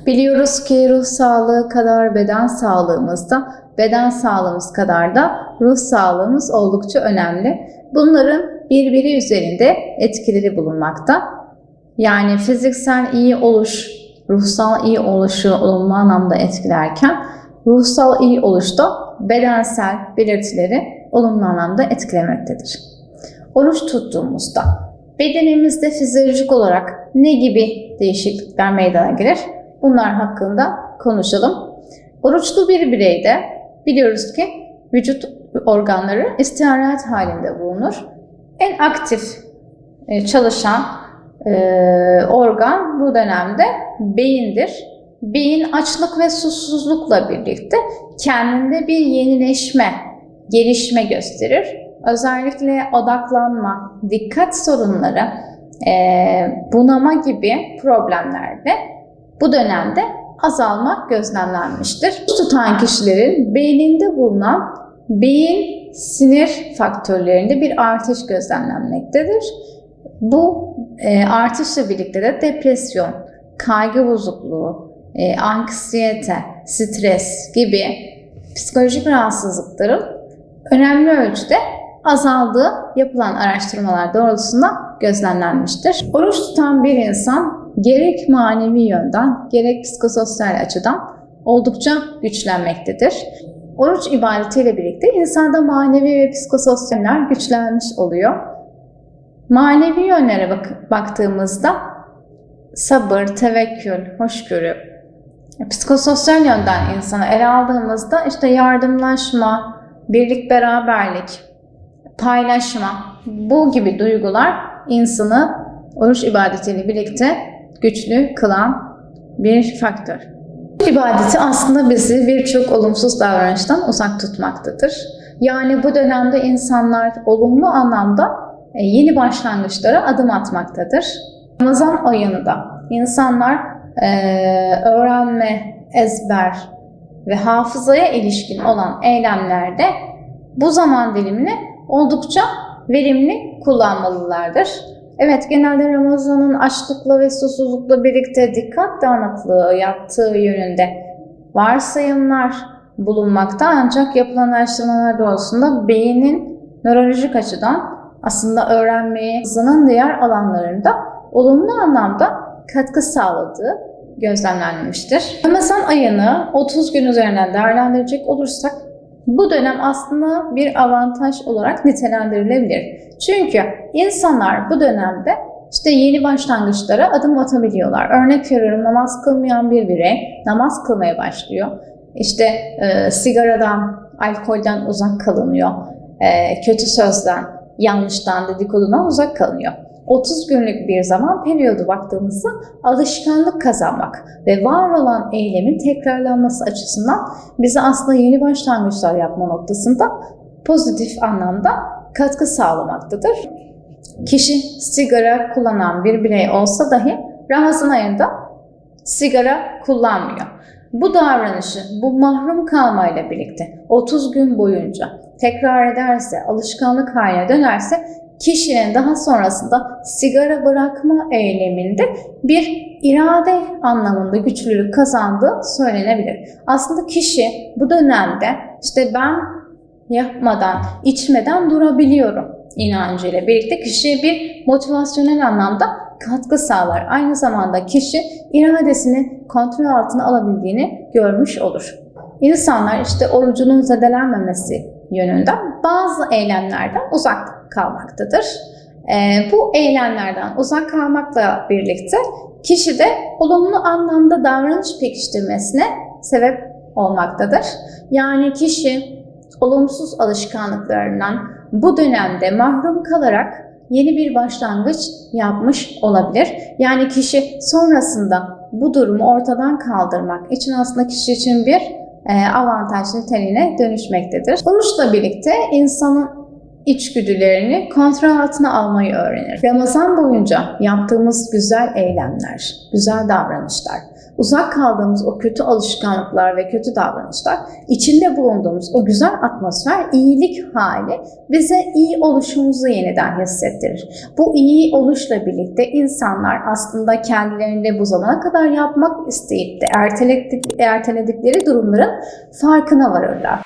Biliyoruz ki ruh sağlığı kadar beden sağlığımızda, beden sağlığımız kadar da ruh sağlığımız oldukça önemli. Bunların birbiri üzerinde etkileri bulunmakta. Yani fiziksel iyi oluş, ruhsal iyi oluşu olumlu anlamda etkilerken, ruhsal iyi oluş da bedensel belirtileri olumlu anlamda etkilemektedir. Oruç tuttuğumuzda bedenimizde fizyolojik olarak ne gibi değişiklikler meydana gelir? Bunlar hakkında konuşalım. Oruçlu bir bireyde biliyoruz ki vücut organları istirahat halinde bulunur. En aktif çalışan organ bu dönemde beyindir. Beyin açlık ve susuzlukla birlikte kendinde bir yenileşme, gelişme gösterir. Özellikle odaklanma, dikkat sorunları, bunama gibi problemlerde bu dönemde azalma gözlemlenmiştir. Oruç tutan kişilerin beyninde bulunan beyin sinir faktörlerinde bir artış gözlemlenmektedir. Bu artışla birlikte de depresyon, kaygı bozukluğu, anksiyete, stres gibi psikolojik rahatsızlıkların önemli ölçüde azaldığı yapılan araştırmalar doğrultusunda gözlemlenmiştir. Oruç tutan bir insan gerek manevi yönden gerek psikososyal açıdan oldukça güçlenmektedir. Oruç ibadetiyle birlikte insanda manevi ve psikososyaller güçlenmiş oluyor. Manevi yönlere baktığımızda sabır, tevekkül, hoşgörü, psikososyal yönden insanı ele aldığımızda işte yardımlaşma, birlik, beraberlik, paylaşma, bu gibi duygular insanı oruç ibadetiyle birlikte güçlü kılan bir faktör. Oruç ibadeti aslında bizi birçok olumsuz davranıştan uzak tutmaktadır. Yani bu dönemde insanlar olumlu anlamda yeni başlangıçlara adım atmaktadır. Ramazan ayında insanlar öğrenme, ezber ve hafızaya ilişkin olan eylemlerde bu zaman dilimini oldukça verimli kullanmalılardır. Evet, genelde Ramazan'ın açlıkla ve susuzlukla birlikte dikkat dağınıklığı yaptığı yönünde varsayımlar bulunmakta, ancak yapılan araştırmalar doğrultusunda beynin nörolojik açıdan aslında öğrenmeye, hızının diğer alanlarında olumlu anlamda katkı sağladığı gözlemlenmiştir. Ramazan ayını 30 gün üzerinden değerlendirecek olursak bu dönem aslında bir avantaj olarak nitelendirilebilir. Çünkü insanlar bu dönemde işte yeni başlangıçlara adım atabiliyorlar. Örnek veriyorum, namaz kılmayan bir birey namaz kılmaya başlıyor. İşte sigaradan, alkolden uzak kalınıyor. Kötü sözden, yanlıştan, dedikodudan uzak kalınıyor. 30 günlük bir zaman periyodu baktığımızda alışkanlık kazanmak ve var olan eylemin tekrarlanması açısından bize aslında yeni başlangıçlar yapma noktasında pozitif anlamda katkı sağlamaktadır. Kişi sigara kullanan bir birey olsa dahi Ramazan ayında sigara kullanmıyor. Bu davranışı, bu mahrum kalmayla birlikte 30 gün boyunca tekrar ederse, alışkanlık haline dönerse kişinin daha sonrasında sigara bırakma eyleminde bir irade anlamında güçlülük kazandığı söylenebilir. Aslında kişi bu dönemde işte ben yapmadan, içmeden durabiliyorum inancıyla birlikte kişiye bir motivasyonel anlamda katkı sağlar. Aynı zamanda kişi iradesini kontrol altına alabildiğini görmüş olur. İnsanlar işte orucunun zedelenmemesi yönünden bazı eylemlerden uzak kalmaktadır. Bu eylemlerden uzak kalmakla birlikte kişi de olumlu anlamda davranış pekiştirmesine sebep olmaktadır. Yani kişi olumsuz alışkanlıklarından bu dönemde mahrum kalarak yeni bir başlangıç yapmış olabilir. Yani kişi sonrasında bu durumu ortadan kaldırmak için aslında kişi için bir avantaj niteliğine dönüşmektedir. Oruçla birlikte insanın içgüdülerini kontrol altına almayı öğrenir. Ramazan boyunca yaptığımız güzel eylemler, güzel davranışlar, uzak kaldığımız o kötü alışkanlıklar ve kötü davranışlar, içinde bulunduğumuz o güzel atmosfer, iyilik hali bize iyi oluşumuzu yeniden hissettirir. Bu iyi oluşla birlikte insanlar aslında kendilerinde bu zamana kadar yapmak isteyip de erteledikleri durumların farkına varırlar.